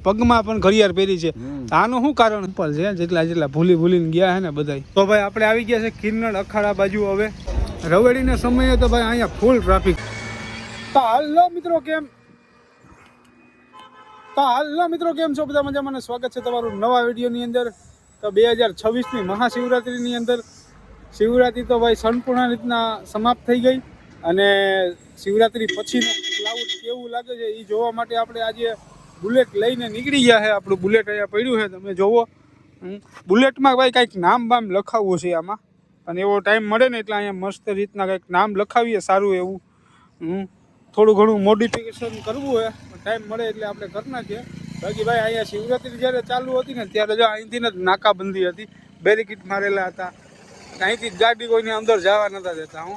પગમાં પણ ઘડિયાળ પહેરી છે. આનું શું કારણ ઉપર છે? જેટલા ભૂલીને ગયા છે ને બધા. તો ભાઈ આપણે આવી ગયા છે કિન્નર અખાડા બાજુ. હવે રવેડીના સમયે તો ભાઈ અહીંયા ફૂલ ટ્રાફિક. તો હાલો મિત્રો કેમ છો બધા? મજામાં? સ્વાગત છે તમારું નવા વિડીયોની અંદર. તો 2026ની મહાશિવરાત્રિની અંદર શિવરાત્રિ તો ભાઈ સંપૂર્ણ રીતના સમાપ્ત થઈ ગઈ. અને શિવરાત્રિ પછીનો ક્લાઉડ કેવું લાગે છે એ જોવા માટે આપણે આજે બુલેટ લઈને નીકળી ગયા છે. આપણું બુલેટ અહીંયા પડ્યું છે, તમે જોવો. બુલેટમાં ભાઈ કંઈક નામ બામ લખાવવું છે આમાં, અને એવો ટાઈમ મળે ને એટલે અહીંયા મસ્ત રીતના કંઈક નામ લખાવીએ સારું એવું. થોડું ઘણું મોડિફિકેશન કરવું હોય, ટાઈમ મળે એટલે આપણે કરી નાખીએ. બાકી ભાઈ અહીંયા શિવરાત્રિ જ્યારે ચાલુ હતી ને ત્યારે જો અહીંથી જ નાકાબંધી હતી, બેરિકેડ મારેલા હતા. અહીંથી જ ગાડી કોઈને અંદર જવા નતા દેતા.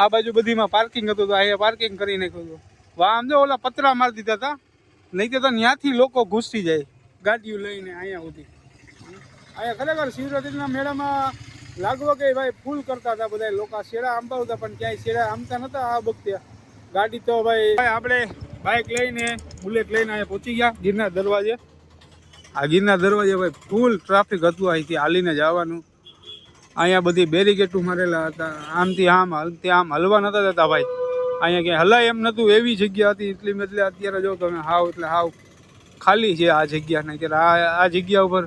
આ બાજુ બધીમાં પાર્કિંગ હતું, તો અહીંયા પાર્કિંગ કરી નાખ્યું હતું. વાહ, આમ જો ઓલા પતરા મારી દીધા હતા, નહીં તો ત્યાંથી લોકો ઘૂસી જાય ગાડીઓ લઈને અહીંયા સુધી. અહીંયા ખરેખર શિવરાત્રિના મેળામાં લાગવો કે ભાઈ ફૂલ કરતા હતા બધા લોકો, શેડા આંબાવતા, પણ ક્યાંય શેડા આંબતા નતા આ વખતે. ગાડી તો ભાઈ આપણે બાઇક લઈને બુલેટ લઈને અહીંયા પહોંચી ગયા ગિરનાર દરવાજે. આ ગિરનાર દરવાજે ભાઈ ફૂલ ટ્રાફિક હતું, અહીંથી હાલીને જવાનું. અહીંયા બધી બેરિકેટો મારેલા હતા, આમથી આમ હલવા નતા જતા ભાઈ. અહીંયા ક્યાંય હલાય એમ નહોતું, એવી જગ્યા હતી. એટલે અત્યારે જો તમે હાવ ખાલી છે આ જગ્યા. ને અત્યારે આ જગ્યા ઉપર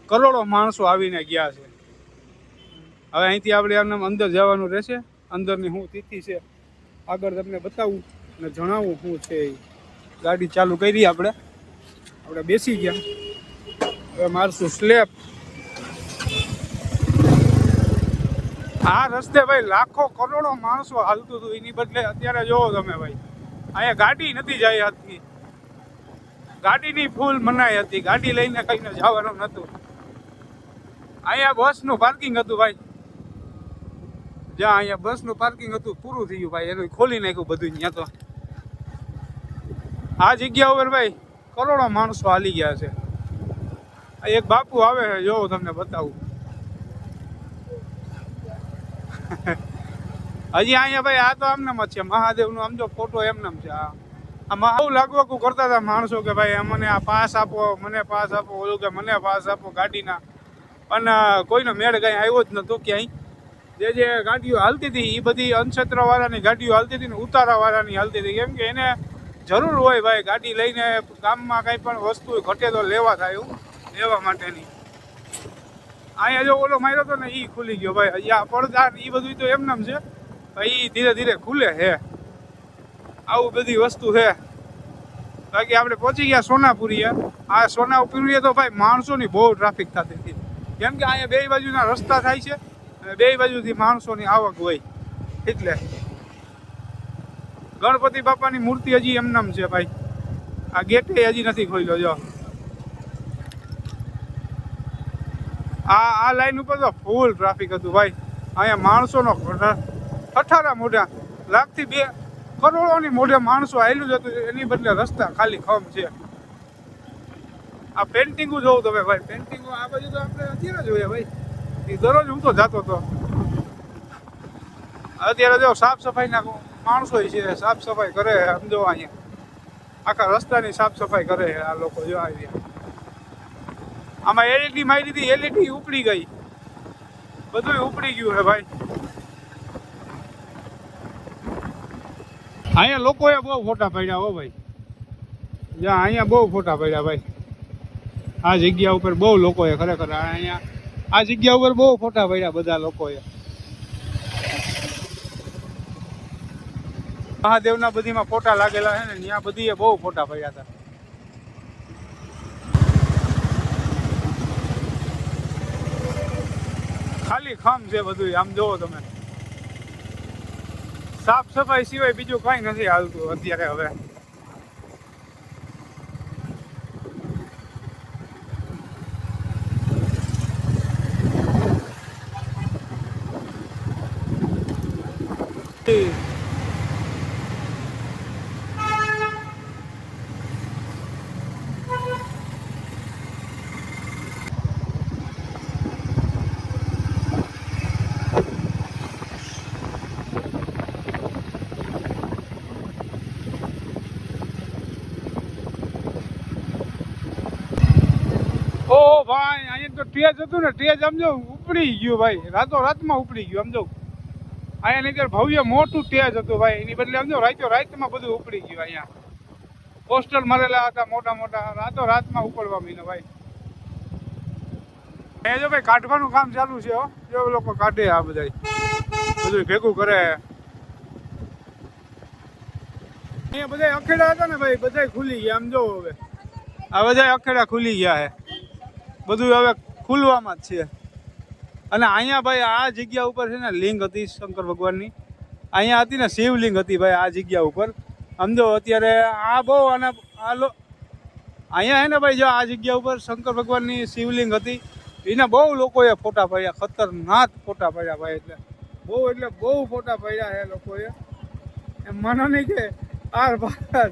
કરોડો માણસો આવીને ગયા છે. હવે અહીંથી આપણે આમને અંદર જવાનું રહેશે. અંદરની શું તિથિ છે આગળ તમને બતાવું અને જણાવું શું છે. ગાડી ચાલુ કરી આપણે બેસી ગયા. હવે મારશું સ્લેપ. આ રસ્તે ભાઈ લાખો કરોડો માણસો હાલતું હતું, એની બદલે અત્યારે જોવો તમે ભાઈ અહીંયા ગાડી નથી જાય હતી. ગાડીની ફૂલ મનાઈ હતી, ગાડી લઈને કઈને જવાનું નહોતું. અહીંયા બસનું પાર્કિંગ હતું ભાઈ, જ્યાં અહીંયા બસનું પાર્કિંગ હતું પૂરું થઈ ગયું ભાઈ, એનું ખોલી નાખ્યું બધું. ત્યાં તો આ જગ્યા ઉપર ભાઈ કરોડો માણસો હાલી ગયા છે. એક બાપુ આવે છે, જોવો તમને બતાવું. હજી અહીંયા ભાઈ આ તો આમનામ જ છે, મહાદેવનું આમ જો ફોટો એમનામ છે. આ બહુ લાગવકું કરતા હતા માણસો કે ભાઈ અમને આ પાસ આપો, મને પાસ આપો, ઓલું કે મને પાસ આપો ગાડીના. પણ કોઈનો મેળ કંઈ આવ્યો જ નહોતો ક્યાંય. જે ગાડીઓ હાલતી હતી એ બધી અનક્ષેત્રવાળાની ગાડીઓ હાલતી હતી ને ઉતારાવાળાની હાલતી હતી. કેમ કે એને જરૂર હોય ભાઈ ગાડી લઈને ગામમાં કંઈ પણ વસ્તુ ઘટે તો લેવા થાય, લેવા માટેની. અહીંયા જો ઓલો માર્યો હતો ને એ ખુલી ગયો ભાઈ. અહીંયા પડદા એ બધું તો એમનામ છે, એ ધીરે ધીરે ખુલે છે. આવું બધી વસ્તુ છે. બાકી આપણે પહોંચી ગયા સોનાપુરી. આ સોનાપુરીએ તો ભાઈ માણસોની બહુ ટ્રાફિક થતી હતી, કેમ કે અહીંયા બે બાજુના રસ્તા થાય છે અને બે બાજુથી માણસોની આવક હોય. એટલે ગણપતિ બાપાની મૂર્તિ હજી એમનામ છે ભાઈ. આ ગેટે હજી નથી ખોલ્યો. જો આ લાઈન ઉપર તો ફૂલ ટ્રાફિક હતું ભાઈ. અહીંયા માણસોનો ઠઠારા મોઢા, લાખથી 2 કરોડોની મોઢે માણસો આવેલું જ હતું. એની બદલે રસ્તા ખાલી ખમ છે. આ પેન્ટિંગો જોઉં તમે ભાઈ, પેન્ટિંગો આ બાજુ તો આપણે અત્યારે જોઈએ ભાઈ, એ દરરોજ હું તો જતો હતો. અત્યારે જો સાફ સફાઈના માણસો છે, સાફ સફાઈ કરે. સમજો અહીંયા આખા રસ્તાની સાફ સફાઈ કરે આ લોકો. જો આવી આમાં એલઈડી મારી હતી, એલઈડી ઉપડી ગઈ, બધું ઉપડી ગયું છે ભાઈ. અહીંયા લોકોએ બહુ ફોટા પાડ્યા હો ભાઈ. જ્યાં અહીંયા બહુ ફોટા પાડ્યા ભાઈ. આ જગ્યા ઉપર બહુ લોકોએ ખરેખર અહીંયા આ જગ્યા ઉપર બહુ ફોટા પાડ્યા બધા લોકોએ. મહાદેવના બધીમાં ફોટા લાગેલા છે ને, ત્યાં બધીએ બહુ ફોટા પાડ્યા હતા. ખાલી ખમ છે બધું. આમ જોવો તમે, સાફ સફાઈ સિવાય બીજું કઈ નથી હાલતું અત્યારે. હવે ભાઈ અહીંયા તો ટેજ હતું ને, ટેજ સમજો ઉપડી ગયું ભાઈ, રાતો રાતમાં ઉપડી ગયું સમજો. અહીંયા ની અંદર ભવ્ય મોટું ટેજ હતું ભાઈ, એની બદલે સમજો રાતમાં બધું ઉપડી ગયું. અહીંયા પોસ્ટર મારેલા હતા મોટા મોટા, રાતો રાતમાં ઉપડવા મીને ભાઈ. એ જો ભાઈ કાઢવાનું કામ ચાલુ છે હો, જો લોકો કાઢે આ બધા બધું ભેગું કરે. અહીંયા બધા અખેડા હતા ને ભાઈ, બધા ખુલી ગયા આમ જો. હવે આ બધા અખેડા ખુલી ગયા છે, બધું હવે ખુલવામાં જ છે. અને અહીંયા ભાઈ આ જગ્યા ઉપર છે ને લિંગ હતી શંકર ભગવાનની, અહીંયા હતી ને શિવલિંગ હતી ભાઈ આ જગ્યા ઉપર સમજો. અત્યારે આ બહુ અને અહીંયા હે ને ભાઈ જો આ જગ્યા ઉપર શંકર ભગવાનની શિવલિંગ હતી, એના બહુ લોકોએ ફોટા પાડ્યા, ખતરનાક ફોટા પાડ્યા ભાઈ. એટલે બહુ ફોટા પાડ્યા છે લોકોએ, એમ માનો નહીં કે આર પાર.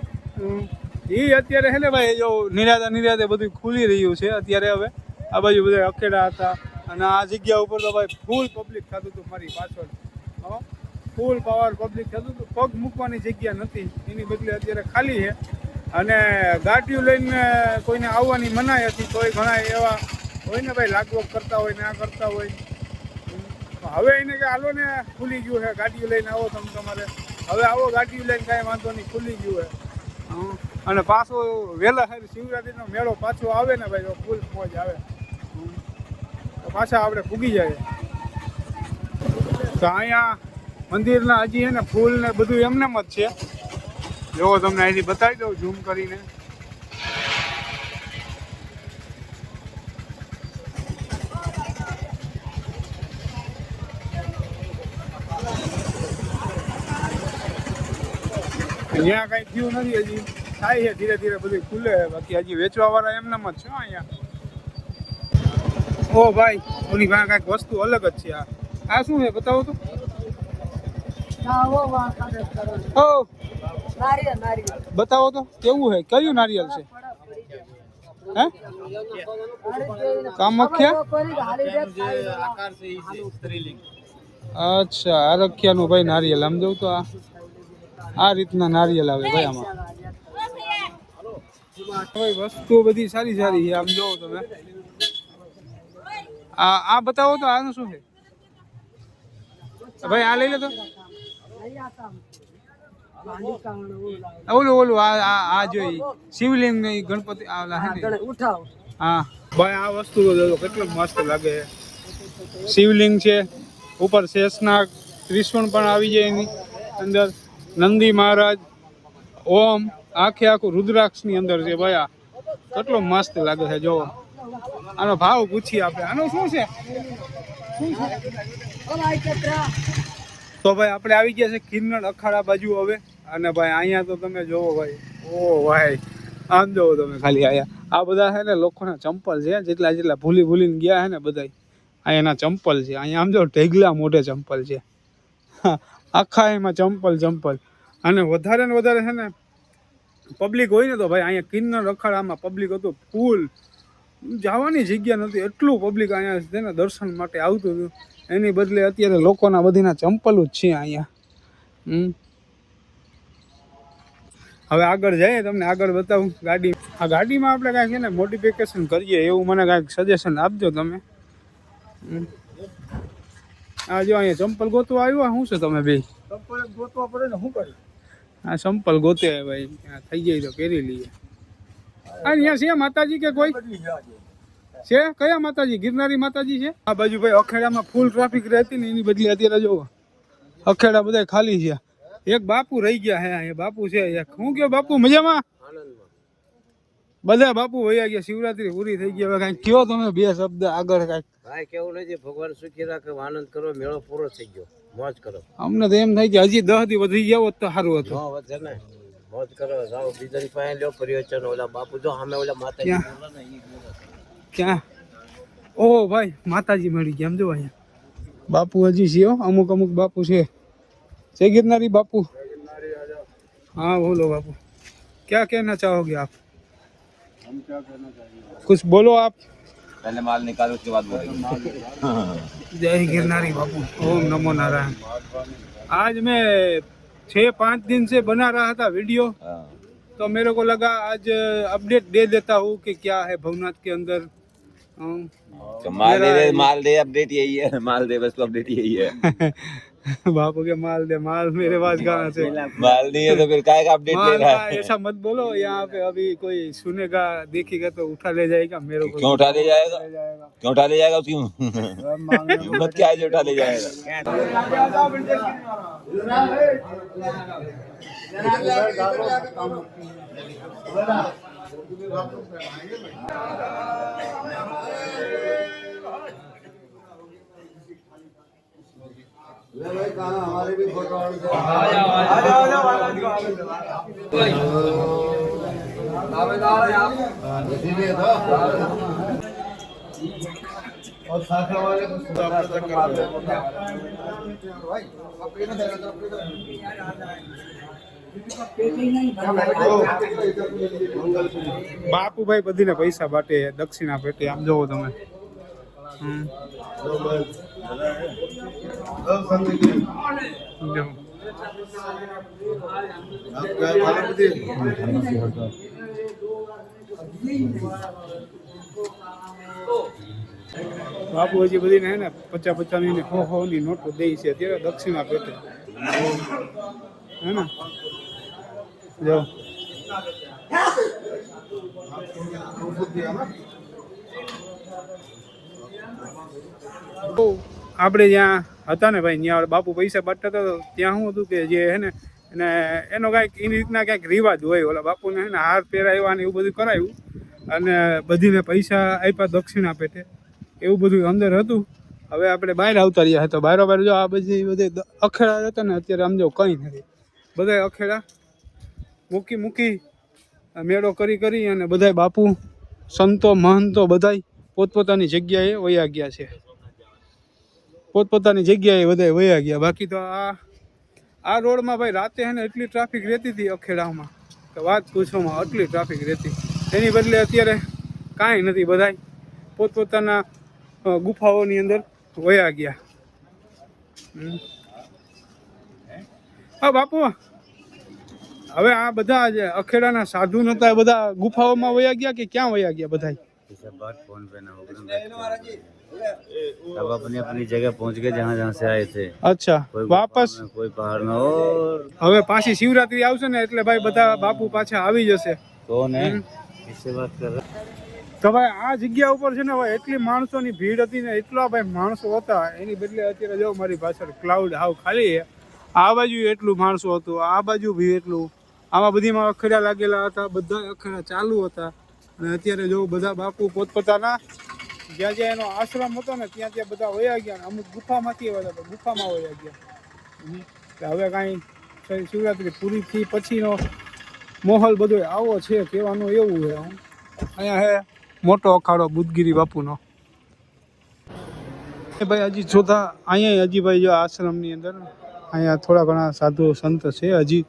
એ અત્યારે છે ને ભાઈ જો નિરાતે બધું ખુલી રહ્યું છે અત્યારે. હવે આ બાજુ બધા અખેડા હતા અને આ જગ્યા ઉપર તો ભાઈ ફૂલ પબ્લિક થતું હતું. મારી પાછળ ફૂલ પાવર પબ્લિક થતું હતું, પગ મૂકવાની જગ્યા નથી, એની બદલે અત્યારે ખાલી છે. અને ગાડીઓ લઈને કોઈને આવવાની મનાઈ હતી, તોય ઘણા એવા હોય ને ભાઈ લાગવગ કરતા હોય ને આ કરતા હોય. હવે એને કે હાલો ને ખુલી ગયું છે, ગાડીઓ લઈને આવો તમે તમારે, હવે આવો ગાડીઓ લઈને કાંઈ વાંધો નહીં, ખુલી ગયું છે. અને પાછો વહેલા સારી શિવરાત્રીનો મેળો પાછો આવે ને ભાઈ, ફૂલ મોજ આવે તો પાછા આપણે પૂગી જાય. તો અહીંયા મંદિરના હજી છે ને ફૂલ ને બધું એમનેમ જ છે. જો તમને અહીંથી બતાવી દઉં ઝૂમ કરીને. અહીંયા કઈ થયું નથી, હજી થાય છે ધીરે ધીરે બધું ખુલે. બાકી હજી વેચવા વાળા એમનેમ જ છે અહીંયા. ઓ ભાઈ ઓની પાસે કઈક વસ્તુ અલગ જ છે. આ શું છે બતાવો તો. બતાવો તો કેવું છે, કયું નારિયેલ છે? હે કામખ્યા? અચ્છા આરખ્યાનું ભાઈ નારિયેલ. આમ જોઉં તો આ રીતના નારિયેલ આવે ભાઈ આમાં. ભાઈ વસ્તુઓ બધી સારી છે આમ જોવો તમે. આ બતાવો તો આનું શું છે ભાઈ? આ લઈ લે તો. ઓલું આ જોઈ શિવલિંગ ને ગણપતિ હા ભાઈ. આ વસ્તુ કેટલું મસ્ત લાગે છે. શિવલિંગ છે, ઉપર શેષનાગ ત્રિશુળ પણ આવી જાય એની અંદર, નંદી મહારાજ, ઓમ, આખું રુદ્રાક્ષ ની અંદર છે ભાઈ. આ કેટલો મસ્ત લાગે છે. જો આનો ભાવ પૂછીએ આપણે, આનો શું છે? તો ભાઈ આપણે આવી ગયા છે કિન્નર અખાડા બાજુ હવે. અને ભાઈ અહીંયા તો તમે જોવો ભાઈ, ઓ ભાઈ આમ જોવો તમે ખાલી. આ બધા છે ને લોકોના ચંપલ છે, જેટલા ભૂલીને ગયા છે ને બધા અહીંયાના ચંપલ છે. અહીંયા આમ જો ઢેગલા મોઢે ચંપલ છે, આખા એમાં ચંપલ. અને વધારે ને વધારે છે ને પબ્લિક હોય ને તો ભાઈ અહીંયા કિન્નર અખાડામાં પબ્લિક હતું ફૂલ, જવાની જગ્યા નથી, એટલું પબ્લિક અહીંયા છે ને દર્શન માટે આવતું હતું. એની બદલે અત્યારે લોકોના બધીના ચંપલ જ છે અહીંયા. હવે આગળ જઈએ, તમને આગળ બતાવું ગાડી. આ ગાડીમાં આપણે કાંઈક છે ને મોડિફિકેશન કરીએ એવું મને કાંઈક સજેશન આપજો તમે. આ જો અહીંયા ચંપલ ગોતવા આવ્યા શું છે તમે બે? ચંપલ ગોતવા પડે ને શું કરી? આ ચંપલ ગોતે ભાઈ, થઈ જાય તો પહેરી લઈએ. અહીંયા છે માતાજી કે કોઈ છે? કયા માતાજી? ગિરનારી માતાજી છે. આ બાજુ ભાઈ અખેડામાં ફૂલ ટ્રાફિક રહેતી ને એની બદલે અત્યારે જો અખેડા બધા ખાલી છે. એક બાપુ રહી ગયા હે અહીંયા. બાપુ છે એક. હું કયો બાપુ મજામાં? બધા બાપુ વયા ગયા, શિવરાત્રી પૂરી થઈ ગઈ. હવે કાંઈક કયો તમે બે શબ્દ આગળ કાંઈક. ભાઈ કેવું નથી, ભગવાન સુખી રાખે, આનંદ કરો, મેળો પૂરો થઈ ગયો, મોજ કરો. અમને તો એમ થાય કે હજી 10 દી વધી ગયા હોત તો સારું હતું. મોજ કરો, જાઓ બીજાની પાસે લ્યો પરિવર્તન. ઓલા બાપુ જો સામે ઓલા માતાજી ક્યાં? ઓહો ભાઈ માતાજી મળી ગયા. આમ જો અહીંયા બાપુ હજી છે, અમુક બાપુ છે. जय गिरनारी बापू। हाँ बोलो बापू, क्या कहना चाहोगे आप? हम क्या कहना चाहिए? कुछ बोलो आप। पहले माल निकालो उसके बाद बोलेंगे। जय गिरनारी बापू, ओम नमो नारायण। आज मैं 6-5 दिन से बना रहा था वीडियो, तो मेरे को लगा आज अपडेट दे देता हूँ कि क्या है भवनाथ के अंदर। तो माल दे अपडेट यही है, माल दे बस, तो अपडेट यही है। बापू के माल दे, माल मेरे पास कहाँ से? माल नहीं है तो फिर काय का अपडेट ले माल रहा का है? ऐसा मत बोलो, यहाँ पे अभी कोई सुनेगा देखेगा तो उठा ले जाएगा मेरे को। क्यों उठा ले जाएगा? ले जाएगा। क्यों उठा ले जाएगा? क्यों हिम्मत क्या है जो उठा ले जाएगा? हमारे भी फोटो और साखा वाले બાપુભાઈ બધીને પૈસા બાટે દક્ષિણા પેટે, આમ જોવો તમે. જો. બાપુ હજી બધીને હે ને 50-50 ની 100 ની નોટો દે છે અત્યારે દક્ષિણા પેટે, હે ને? જો આપણે જ્યાં હતા ને ભાઈ, ત્યાં બાપુ પૈસા બાટતા હતા તો ત્યાં શું હતું કે જે હે ને એને એનો કાંઈક એની રીતના કાંઈક રિવાજ હોય, ઓલા બાપુને હે ને હાર પહેરાવ્યા ને એવું બધું કરાવ્યું અને બધીને પૈસા આપ્યા દક્ષિણા પેટે, એવું બધું અંદર હતું. હવે આપણે બહાર આવતા રહ્યા હતા, બહાર જો આ બધે અખેડા હતા ને અત્યારે આમ જો કંઈ નથી, બધા અખેડા મૂકી મેળો કરી અને બધાય બાપુ સંતો મહંતો બધાય પોતપોતાની જગ્યાએ વયા ગયા છે, પોતપોતાની જગ્યાએ બધાય વયા ગયા. બાકી તો આ રોડમાં ભાઈ રાતે હે ને એટલી ટ્રાફિક રહેતી હતી અખેડામાં કે વાત પૂછવામાં, આટલી ટ્રાફિક રહેતી. એની બદલે અત્યારે કાંઈ નથી, બધાય પોતપોતાના ગુફાઓની અંદર વયા ગયા. હા બાપુ, હવે આ બધા જે અખેડાના સાધુ નતા બધા ગુફાઓમાં વયા ગયા કે ક્યાં વયા ગયા બધા? फोन पे ना होगा, सब अपनी अपनी जगह पहुंच गए जहाँ जहाँ से आए थे. અચ્છા, વાપસ कोई पहाड़ में और હવે પાછી શિવરાત્રી આવશે ને એટલે ભાઈ બધા બાપુ પાછા આવી જશે. कौन है किससे बात कर रहा? તો ભાઈ આ જગ્યા ઉપર છે ને ભાઈ એટલી માણસોની ભીડ હતી ને, એટલા ભાઈ માણસો હતા, એની બદલે અત્યારે જો મારી પાછળ ક્લાઉડ હાવ ખાલી છે. આ બાજુ એટલું માણસો હતું, આ બાજુ બી એટલું, આમાં બધીમાં અખેડા લાગેલા હતા, બધા અખેડા ચાલુ હતા. અને અત્યારે જો બધા બાપુ પોતપોતાના જ્યાં જ્યાં એનો આશ્રમ હતો ને ત્યાં ત્યાં બધા વયા ગયા. અમુક ગુફામાંથી આવ્યા હતા, ગુફામાં વયા ગયા. હવે કાંઈ શિવરાત્રી પૂરી થઈ પછીનો માહોલ બધો આવો છે, કહેવાનું એવું છે. અહીંયા હે મોટો અખાડો બુદ્ધગીરી બાપુનો. ભાઈ હજી જોતા અહીંયા હજી ભાઈ જો આશ્રમની અંદર અહીંયા થોડા ઘણા સાધુ સંત છે હજી,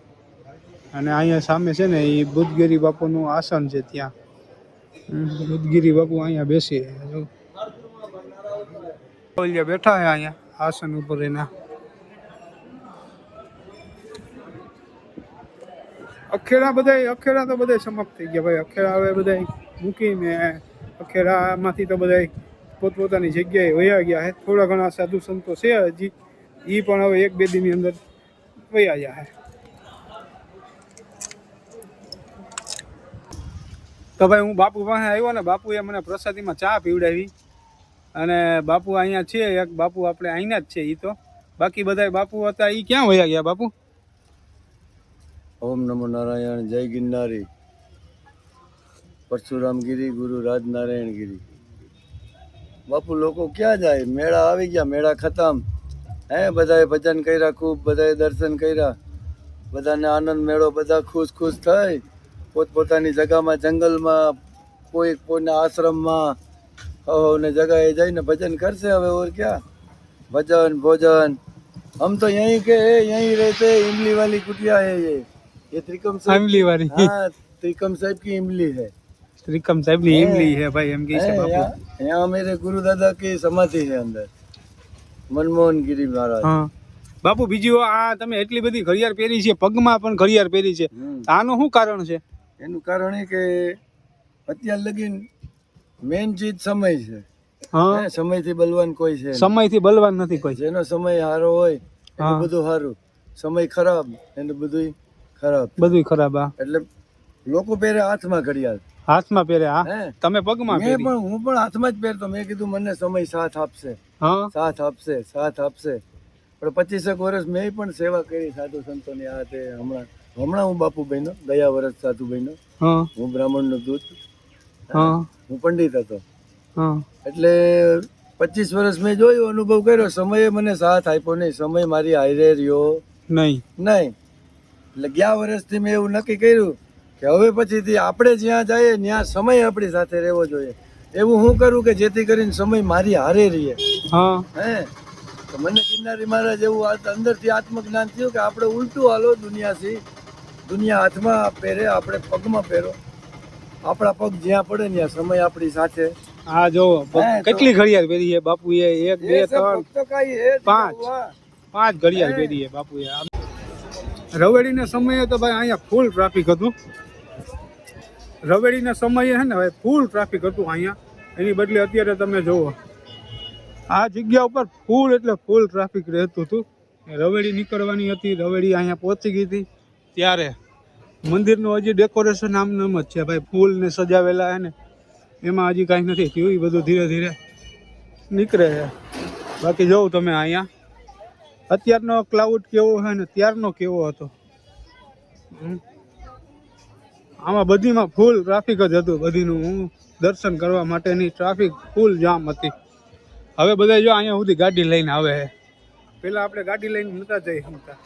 અને અહીંયા સામે છે ને એ બુદ્ધગીરી બાપુનું આસન છે, ત્યાં બુદ્ધગીરી બાપુ અહીંયા બેસી બેઠા છે અહીંયા આસન ઉપર. એના અખેડા તો બધા સમાપ્ત થઈ ગયા ભાઈ. અખેડા હવે બધા મૂકીને અખેડામાંથી તો બધા પોતપોતાની જગ્યાએ વયા ગયા છે. થોડા ઘણા સાધુ સંતો છે હજી, એ પણ હવે 1-2 દિનની અંદર વયા ગયા છે. તો ભાઈ હું બાપુ પાસે આવ્યો ને, બાપુએ મને પ્રસાદીમાં ચા પીવડાવી, અને બાપુ અહીંયા છે એક બાપુ આપણે અહીંના જ છે એ તો, બાકી બધા બાપુ હતા એ ક્યાં વયા ગયા બાપુ? ओम नमो नारायण, जय गिरनारी, परशुराम गिरी, गुरु राज नारायण गिरी. बापू लोगों क्या जाए, मेળા આવી ગયા, મેળા ખતમ હે. બધાએ ભજન કર્યા, ખૂબ બધાએ દર્શન કર્યા, બધાને આનંદ મેળો, બધા ખુશ થઈ પોતપોતાની જગામાં, જંગલમાં, કોઈના આશ્રમમાં ને જગાએ જઈને ભજન કરશે. હવે और क्या भजन भोजन. हम तो यहीं के है, यहीं रहते, इमली वाली कुटिया है ये त्रिकम साहब इमली वाली? हाँ, त्रिकम साहब की इमली है. त्रिकम साहब ની ઇમલી है भाई, એમ કે છે બાપુ. यहाँ मेरे गुरु दादा की समाधि है अंदर, मनमोहन गिरी महाराज. હા બાપુ, બીજું આ તમે એટલી બધી ઘડિયાળ પહેરી છે, પગમાં પણ ઘડિયાળ પહેરી છે, આનું શું કારણ છે? એનું કારણ એ કે અત્યાર લગીન મેન ચીજ સમય છે. હા હે, સમયથી બલવાન કોઈ છે નહીં. સમયથી બલવાન નથી કોઈ. જેનો સમય સારો હોય હા. એનું બધું સારું, સમય ખરાબ એનું બધું ખરાબ. બધું ખરાબ. હા એટલે લોકો પહેરે હાથમાં ઘડિયાળ. હાથમાં પહેરે. હા હે, તમે પગમાં પહેરી. હું પણ હાથમાં જ પહેરતો. મેં કીધું મને સમય સાથ આપશે, હા સાથ આપશે, સાથ આપશે. પણ 25 વર્ષ મેં પણ સેવા કરી સાધુ સંતોની. આ તે હમણાં હું બાપુ બન્યો, ગયા વર્ષ સાધુ બન્યો. હા હું બ્રાહ્મણનો દૂત, હા હું પંડિત હતો. હા એટલે 25 વર્ષ મેં જોયું, અનુભવ કર્યો. સમયે મને સાથ આપ્યો નહીં, સમય મારી હારે રહ્યો નહીં. નહીં. એટલે ગયા વર્ષથી મેં એવું નક્કી કર્યું કે હવે પછીથી આપણે જ્યાં જઈએ ત્યાં સમય આપણી સાથે રહેવો જોઈએ. એવું હું કરું કે જેથી કરીને સમય મારી હારે રહીએ. હા હે, તો મને ગિરનારી મહારાજ એવું અંદરથી આત્મજ્ઞાન થયું કે આપણે ઉલટું હાલો દુનિયાથી. દુનિયા હાથમાં પહેરે, આપણે પગમાં પહેરો. આપણા પગ જ્યાં પડે ત્યાં સમય આપણી સાથે. આ જો હે, કેટલી ઘડિયાળ પહેરી છે બાપુએ? 1 2 એ સબ 3 ભક્તો કાંઈ હે જ 5 હુઆ. 5 ઘડિયાળ પહેરી છે બાપુએ. રવેડીના સમયે તો ભાઈ અહીંયા ફૂલ ટ્રાફિક હતું. રવેડીના સમયે છે ને ભાઈ ફૂલ ટ્રાફિક હતું અહીંયા. એની બદલે અત્યારે તમે જુઓ આ જગ્યા ઉપર ફૂલ એટલે ફૂલ ટ્રાફિક રહેતું હતું. રવેડી નીકળવાની હતી, રવેડી અહીંયા પહોંચી ગઈ હતી ત્યારે મંદિરનું હજી ડેકોરેશન આમ જ છે ભાઈ. ફૂલ ને સજાવેલા હે ને એમાં હજી કાંઈ નથી થયું. એ બધું ધીરે ધીરે નીકળે છે. બાકી જોઉં તમે અહીંયા અત્યારનો ક્લાઉડ કેવો છે ને ત્યારનો કેવો હતો. આમાં બધીમાં ફૂલ ટ્રાફિક જ હતું. બધીનું હું દર્શન કરવા માટેની ટ્રાફિક ફૂલ જામ હતી. હવે બધા જો અહીંયા સુધી ગાડી લઈને આવે છે. પહેલાં આપણે ગાડી લઈને નહોતા જઈ શકતા,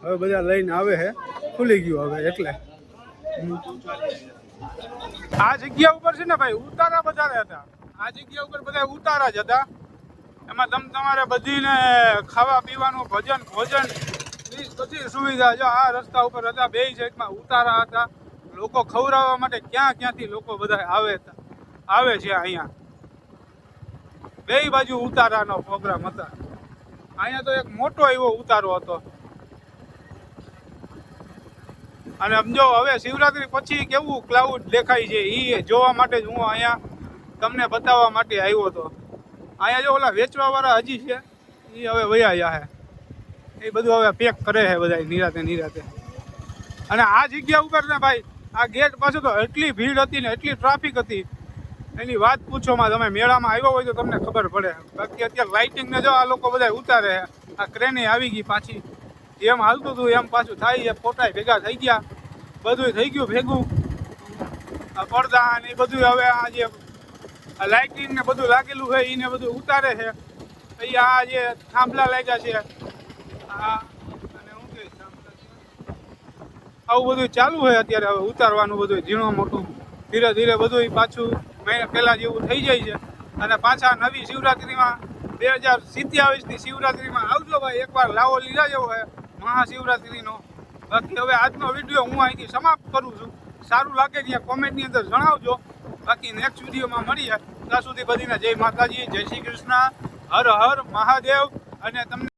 હવે બધા લઈને આવે છે. ખુલી ગયું હવે એટલે. આ જગ્યા ઉપર છે ને ભાઈ ઉતારા વધારે હતા. આ જગ્યા ઉપર બધા ઉતારા જ હતા. એમાં તમારે બધીને ખાવા પીવાનું ભોજન બધી સુવિધા જો આ રસ્તા ઉપર હતા. બે સાઈડમાં ઉતારા હતા. લોકો ખવડાવવા માટે ક્યાંથી લોકો બધા આવે છે અહીંયા. બે બાજુ ઉતારાનો પ્રોગ્રામ હતા. અહીંયા તો એક મોટો એવો ઉતારો હતો. અને સમજો હવે શિવરાત્રી પછી કેવું ક્લાઉડ દેખાય છે એ જોવા માટે જ હું અહીંયા તમને બતાવવા માટે આવ્યો હતો. અહીંયા જો ઓલા વેચવા વાળા હજી છે એ હવે વયા જાય. એ બધું હવે પેક કરે છે બધા નિરાતે. અને આ જગ્યા ઉપર ને ભાઈ આ ગેટ પાસે તો એટલી ભીડ હતી ને એટલી ટ્રાફિક હતી એની વાત પૂછોમાં. તમે મેળામાં આવ્યો હોય તો તમને ખબર પડે. બાકી અત્યારે લાઇટિંગ ને જો આ લોકો બધા ઉતારે. આ ક્રેને આવી ગઈ પાછી. જેમ હાલતું હતું એમ પાછું થાય છે. ફોટા ભેગા થઈ ગયા, બધું થઈ ગયું ભેગું. આ પડદા ને એ બધું હવે આ જે લાઇટિંગ ને બધું લાગેલું છે એને બધું ઉતારે છે. પછી આ જે થાંભલા લાગ્યા છે આ અને શું કે આવું બધું ચાલુ છે અત્યારે. હવે ઉતારવાનું બધું ઝીણું મોટું ધીરે ધીરે બધું પાછું પહેલાં જેવું થઈ જાય છે. અને પાછા નવી શિવરાત્રિમાં 2027ની શિવરાત્રિમાં આવજો ભાઈ. એકવાર લાવો લીધા જેવો છે મહાશિવરાત્રિનો. બાકી હવે આજનો વિડીયો હું અહીંથી સમાપ્ત કરું છું. સારું લાગે ત્યાં કોમેન્ટની અંદર જણાવજો. બાકી નેક્સ્ટ વિડીયોમાં મળીએ. ત્યાં સુધી બધીને જય માતાજી, જય શ્રી કૃષ્ણ, હર હર મહાદેવ. અને તમને